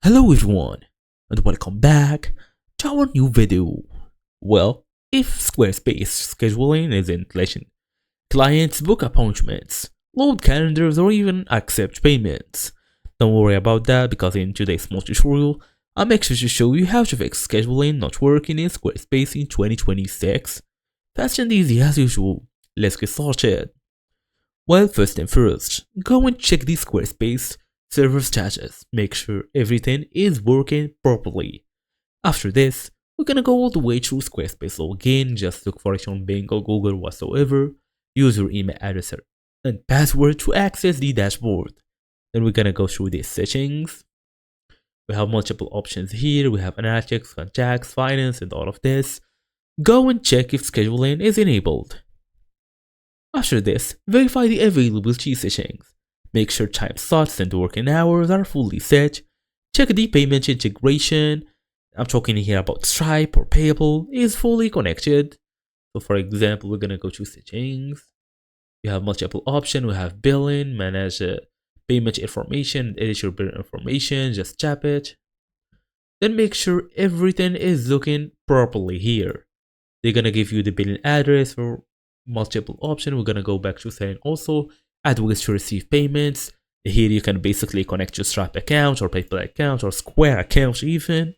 Hello everyone, and welcome back to our new video. Well, if Squarespace scheduling isn't letting clients book appointments, load calendars, or even accept payments, don't worry about that because in today's small tutorial, I'll make sure to show you how to fix scheduling not working in Squarespace in 2026. Fast and easy as usual. Let's get started. Well, first and first, go and check the Squarespace server status. Make sure everything is working properly. After this, we're gonna go all the way through Squarespace login. Just look for it on Bing or Google whatsoever. Use your email address and password to access the dashboard. Then we're gonna go through the settings. We have multiple options here. We have analytics, contacts, finance, and all of this. Go and check if scheduling is enabled. After this, verify the availability settings. Make sure time slots and working hours are fully set. Check the payment integration. I'm talking here about Stripe or Payable is fully connected. So for example, we're gonna go to settings. We have multiple options. We have billing, manage payment information, edit your billing information, just tap it. Then make sure everything is looking properly here. They're gonna give you the billing address for multiple options. We're gonna go back to setting also, add ways to receive payments. Here you can basically connect your Stripe account or PayPal account or Square account even.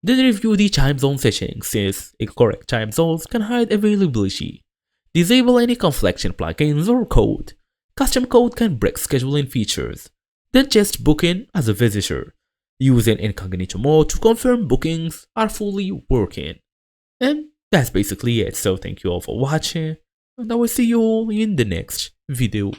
Then review the time zone settings since incorrect time zones can hide availability. Disable any conflicting plugins or code. Custom code can break scheduling features. Then test booking as a visitor. Use an incognito mode to confirm bookings are fully working. And that's basically it. So thank you all for watching, and I will see you all in the next video.